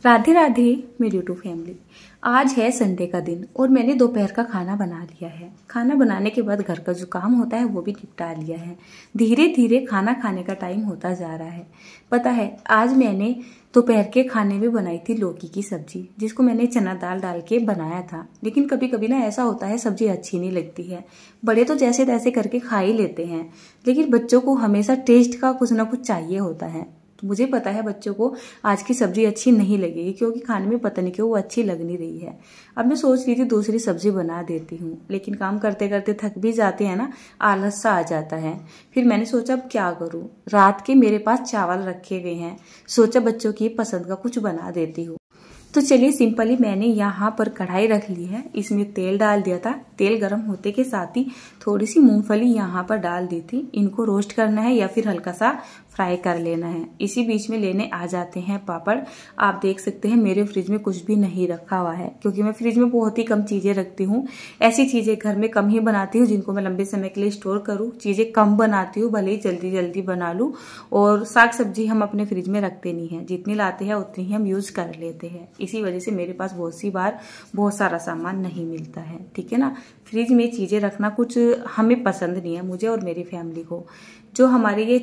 राधे राधे मेरी YouTube family. आज है संडे का दिन और मैंने दोपहर का खाना बना लिया है। खाना बनाने के बाद घर का जो काम होता है वो भी निपटा लिया है। धीरे धीरे खाना खाने का टाइम होता जा रहा है। पता है, आज मैंने दोपहर के खाने में बनाई थी लौकी की सब्जी, जिसको मैंने चना दाल डाल के बनाया था। लेकिन कभी कभी ना ऐसा होता है, सब्जी अच्छी नहीं लगती है। बड़े तो जैसे तैसे करके खा ही लेते हैं, लेकिन बच्चों को हमेशा टेस्ट का कुछ ना कुछ चाहिए होता है। तो मुझे पता है बच्चों को आज की सब्जी अच्छी नहीं लगेगी, क्योंकि खाने में पता नहीं क्यों वो अच्छी लग नहीं रही है। अब मैं सोच रही थी दूसरी सब्जी बना देती हूँ, लेकिन काम करते करते थक भी जाते हैं ना, आलस सा आ जाता है। फिर मैंने सोचा अब क्या करूँ, रात के मेरे पास चावल रखे हुए हैं, सोचा बच्चों की पसंद का कुछ बना देती हूँ। तो चलिए सिंपली मैंने यहाँ पर कढ़ाई रख ली है, इसमें तेल डाल दिया था। तेल गर्म होते के साथ ही थोड़ी सी मूंगफली यहाँ पर डाल दी थी। इनको रोस्ट करना है या फिर हल्का सा फ्राई कर लेना है। इसी बीच में लेने आ जाते हैं पापड़। आप देख सकते हैं मेरे फ्रिज में कुछ भी नहीं रखा हुआ है, क्योंकि मैं फ्रिज में बहुत ही कम चीजें रखती हूँ। ऐसी चीजें घर में कम ही बनाती हूँ जिनको मैं लंबे समय के लिए स्टोर करूँ। चीजें कम बनाती हूँ, भले ही जल्दी जल्दी बना लूँ। और साग सब्जी हम अपने फ्रिज में रखते नहीं है, जितनी लाते हैं उतनी ही हम यूज कर लेते हैं। इसी वजह से मेरे पास बहुत सी बार बहुत सारा सामान नहीं मिलता है, ठीक है ना। फ्रिज में चीजें रखना कुछ हमें पसंद नहीं है, मुझे और मेरी फैमिली को। जो हमारे ये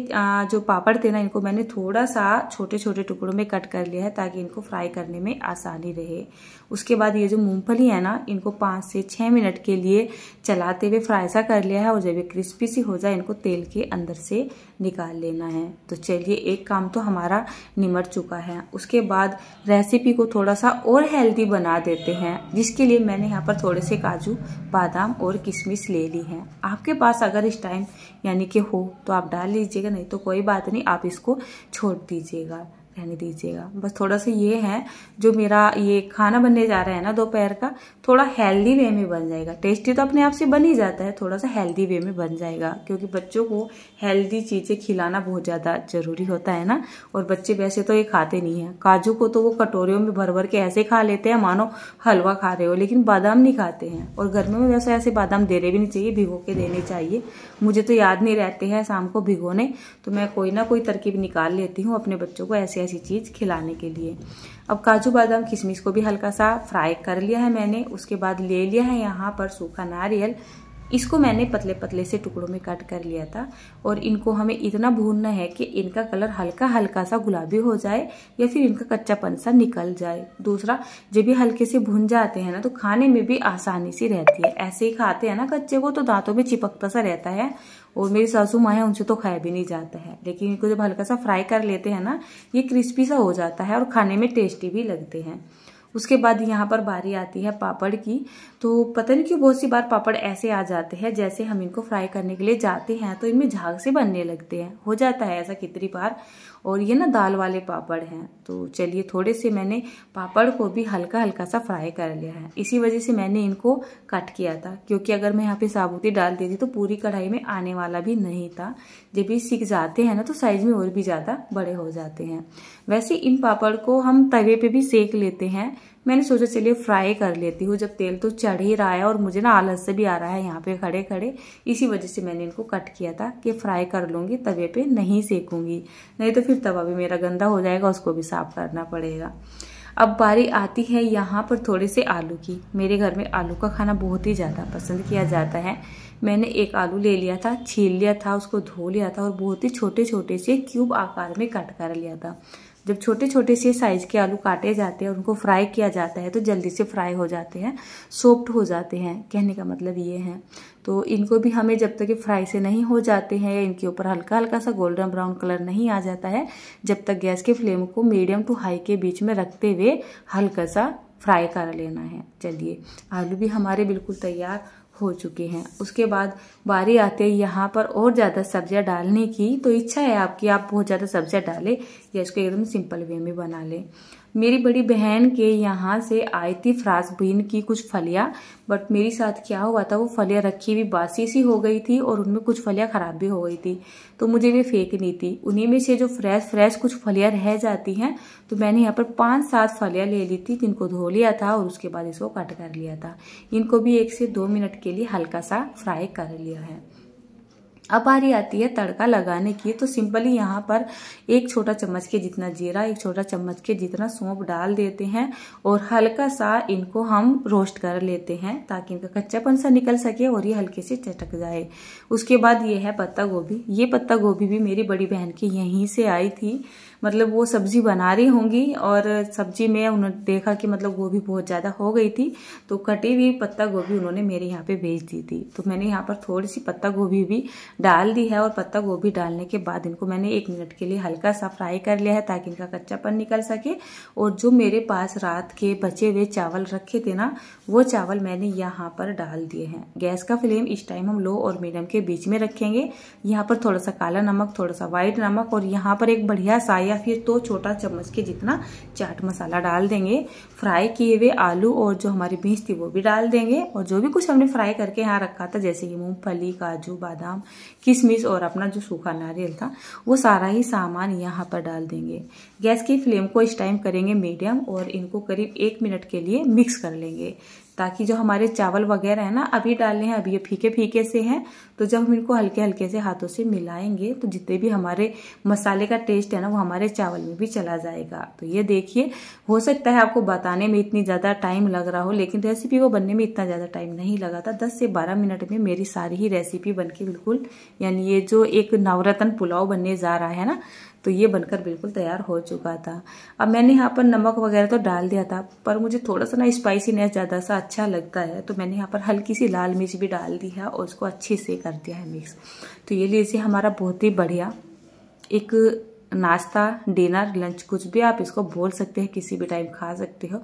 जो पापड़ थे ना, इनको मैंने थोड़ा सा छोटे छोटे टुकड़ों में कट कर लिया है, ताकि इनको फ्राई करने में आसानी रहे। उसके बाद ये जो मूंगफली है ना, इनको 5 से 6 मिनट के लिए चलाते हुए फ्राई सा कर लिया है। और जब ये क्रिस्पी सी हो जाए, इनको तेल के अंदर से निकाल लेना है। तो चलिए एक काम तो हमारा निमट चुका है। उसके बाद रेसिपी को थोड़ा सा और हेल्दी बना देते हैं, जिसके लिए मैंने यहाँ पर थोड़े से काजू बादाम और किशमिश ले ली है। आपके पास अगर इस टाइम यानी कि हो तो आप डाल लीजिएगा, नहीं तो कोई बात नहीं, आप इसको छोड़ दीजिएगा, रहने दीजिएगा। बस थोड़ा सा ये है, जो मेरा ये खाना बनने जा रहा है ना दोपहर का, थोड़ा हेल्दी वे में बन जाएगा। टेस्टी तो अपने आप से बन ही जाता है, थोड़ा सा हेल्दी वे में बन जाएगा, क्योंकि बच्चों को हेल्दी चीजें खिलाना बहुत ज्यादा जरूरी होता है ना। और बच्चे वैसे तो ये खाते नहीं है। काजू को तो वो कटोरियों में भर भर के ऐसे खा लेते हैं मानो हलवा खा रहे हो, लेकिन बादाम नहीं खाते हैं। और गर्मियों में वैसे ऐसे बादाम देने भी नहीं चाहिए, भिगो के देने चाहिए। मुझे तो याद नहीं रहते हैं शाम को भिगोने, तो मैं कोई ना कोई तरकीब निकाल लेती हूँ अपने बच्चों को ऐसी चीज खिलाने के लिए। अब काजू बादाम किशमिश को भी हल्का सा फ्राई कर लिया है मैंने। उसके बाद ले लिया है यहाँ पर सूखा नारियल। इसको मैंने पतले पतले से टुकड़ों में कट कर लिया था। और इनको हमें इतना भूनना है कि इनका कलर हल्का हल्का सा गुलाबी हो जाए, या फिर इनका कच्चापन सा निकल जाए। दूसरा, जब भी हल्के से भून जाते हैं ना, तो खाने में भी आसानी सी रहती है। ऐसे ही खाते हैं ना कच्चे को, तो दांतों में चिपकता सा रहता है। और मेरी सासू माँ है, उनसे तो खाया भी नहीं जाता है। लेकिन इनको जब हल्का सा फ्राई कर लेते हैं ना, ये क्रिस्पी सा हो जाता है और खाने में टेस्टी भी लगते हैं। उसके बाद यहाँ पर बारी आती है पापड़ की। तो पता नहीं क्यों बहुत सी बार पापड़ ऐसे आ जाते हैं, जैसे हम इनको फ्राई करने के लिए जाते हैं तो इनमें झाग से बनने लगते हैं। हो जाता है ऐसा कितनी बार। और ये ना दाल वाले पापड़ हैं। तो चलिए थोड़े से मैंने पापड़ को भी हल्का हल्का सा फ्राई कर लिया है। इसी वजह से मैंने इनको कट किया था, क्योंकि अगर मैं यहाँ पे साबुती डाल देती तो पूरी कढ़ाई में आने वाला भी नहीं था। जब ये सीख जाते हैं ना, तो साइज में और भी ज्यादा बड़े हो जाते हैं। वैसे इन पापड़ को हम तवे पे भी सेक लेते हैं। मैंने सोचा चलिए फ्राई कर लेती हूँ, जब तेल तो चढ़ ही रहा है और मुझे ना आलस से भी आ रहा है यहाँ पे खड़े खड़े। इसी वजह से मैंने इनको कट किया था कि फ्राई कर लूंगी, तवे पे नहीं सेकूंगी, नहीं तो फिर तवा भी मेरा गंदा हो जाएगा, उसको भी साफ करना पड़ेगा। अब बारी आती है यहाँ पर थोड़े से आलू की। मेरे घर में आलू का खाना बहुत ही ज्यादा पसंद किया जाता है। मैंने एक आलू ले लिया था, छील लिया था, उसको धो लिया था और बहुत ही छोटे छोटे से क्यूब आकार में कट कर लिया था। जब छोटे छोटे से साइज के आलू काटे जाते हैं और उनको फ्राई किया जाता है, तो जल्दी से फ्राई हो जाते हैं, सॉफ्ट हो जाते हैं, कहने का मतलब ये है। तो इनको भी हमें जब तक ये फ्राई से नहीं हो जाते हैं, या इनके ऊपर हल्का हल्का सा गोल्डन ब्राउन कलर नहीं आ जाता है, जब तक गैस के फ्लेम को मीडियम टू हाई के बीच में रखते हुए हल्का सा फ्राई कर लेना है। चलिए आलू भी हमारे बिल्कुल तैयार हो चुके हैं। उसके बाद बारी आते हैं यहाँ पर और ज्यादा सब्जियां डालने की। तो इच्छा है आपकी, आप बहुत ज्यादा सब्जियां डालें या इसको एकदम सिंपल वे में बना लें। मेरी बड़ी बहन के यहाँ से आई थी फ्रांस बीन की कुछ फलियां, बट मेरे साथ क्या हुआ था, वो फलियां रखी हुई बासी सी हो गई थी और उनमें कुछ फलियां खराब भी हो गई थी। तो मुझे वे फेंकनी थी। उन्हीं में से जो फ्रेश कुछ फलियां रह जाती हैं, तो मैंने यहाँ पर 5-7 फलियां ले ली थी, जिनको धो लिया था और उसके बाद इसको कट कर लिया था। इनको भी 1 से 2 मिनट के लिए हल्का सा फ्राई कर लिया है। अब बारी आती है तड़का लगाने की। तो सिंपली यहाँ पर 1 छोटा चम्मच के जितना जीरा, 1 छोटा चम्मच के जितना सौंफ डाल देते हैं और हल्का सा इनको हम रोस्ट कर लेते हैं ताकि इनका कच्चापन सा निकल सके और ये हल्के से चटक जाए। उसके बाद ये है पत्ता गोभी। ये पत्ता गोभी भी मेरी बड़ी बहन की यहीं से आई थी, मतलब वो सब्जी बना रही होंगी और सब्जी में उन्होंने देखा कि मतलब गोभी बहुत ज़्यादा हो गई थी, तो कटी हुई पत्ता गोभी उन्होंने मेरे यहाँ पे भेज दी थी। तो मैंने यहाँ पर थोड़ी सी पत्ता गोभी भी डाल दी है और पत्ता गोभी डालने के बाद इनको मैंने 1 मिनट के लिए हल्का सा फ्राई कर लिया है ताकि इनका कच्चापन निकल सके। और जो मेरे पास रात के बचे हुए चावल रखे थे ना, वो चावल मैंने यहाँ पर डाल दिए हैं। गैस का फ्लेम इस टाइम हम लो और मीडियम के बीच में रखेंगे। यहाँ पर थोड़ा सा काला नमक, थोड़ा सा व्हाइट नमक और यहाँ पर एक बढ़िया सा या फिर 2 छोटा चम्मच के जितना चाट मसाला डाल देंगे। फ्राई किए हुए आलू और जो हमारी बीन्स थी वो भी डाल देंगे और जो भी कुछ हमने फ्राई करके यहाँ रखा था जैसे कि मूंगफली, काजू, बादाम, किशमिश और अपना जो सूखा नारियल था, वो सारा ही सामान यहाँ पर डाल देंगे। गैस की फ्लेम को इस टाइम करेंगे मीडियम और इनको करीब 1 मिनट के लिए मिक्स कर लेंगे ताकि जो हमारे चावल वगैरह है ना, अभी डालने हैं, अभी ये फीके फीके से हैं, तो जब हम इनको हल्के हल्के से हाथों से मिलाएंगे तो जितने भी हमारे मसाले का टेस्ट है ना, वो हमारे चावल में भी चला जाएगा। तो ये देखिए, हो सकता है आपको बताने में इतनी ज़्यादा टाइम लग रहा हो, लेकिन रेसिपी को बनने में इतना ज़्यादा टाइम नहीं लगा था। 10 से 12 मिनट में मेरी सारी ही रेसिपी बनके बिल्कुल, यानी ये जो एक नवरत्न पुलाव बनने जा रहा है ना, तो ये बनकर बिल्कुल तैयार हो चुका था। अब मैंने यहाँ पर नमक वगैरह तो डाल दिया था, पर मुझे थोड़ा सा ना स्पाइसीनेस ज़्यादा सा अच्छा लगता है, तो मैंने यहाँ पर हल्की सी लाल मिर्च भी डाल दी है और उसको अच्छे से कर दिया है मिक्स। तो ये लीजिए हमारा बहुत ही बढ़िया एक नाश्ता, डिनर, लंच, कुछ भी आप इसको बोल सकते हैं, किसी भी टाइम खा सकते हो,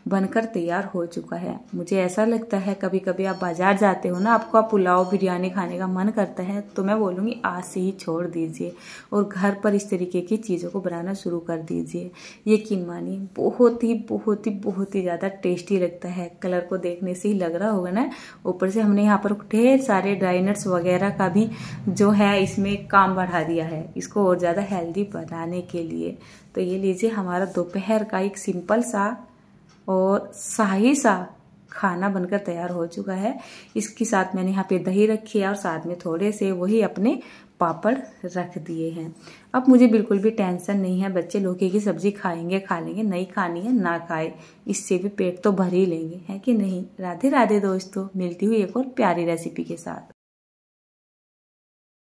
बनकर तैयार हो चुका है। मुझे ऐसा लगता है कभी कभी आप बाजार जाते हो ना, आपको पुलाव बिरयानी खाने का मन करता है, तो मैं बोलूँगी आज से ही छोड़ दीजिए और घर पर इस तरीके की चीज़ों को बनाना शुरू कर दीजिए। यकीन मानिए बहुत ही ज़्यादा टेस्टी लगता है। कलर को देखने से ही लग रहा होगा ना। ऊपर से हमने यहाँ पर ढेर सारे ड्राई नट्स वगैरह का भी जो है इसमें काम बढ़ा दिया है, इसको और ज़्यादा हेल्दी बनाने के लिए। तो ये लीजिए हमारा दोपहर का एक सिंपल सा और शाही सा खाना बनकर तैयार हो चुका है। इसके साथ मैंने यहाँ पे दही रखी है और साथ में थोड़े से वही अपने पापड़ रख दिए हैं। अब मुझे बिल्कुल भी टेंशन नहीं है, बच्चे लौकी की सब्जी खाएंगे खा लेंगे, नहीं खानी है ना खाए, इससे भी पेट तो भर ही लेंगे, है कि नहीं। राधे राधे दोस्तों, मिलती हुई एक और प्यारी रेसिपी के साथ।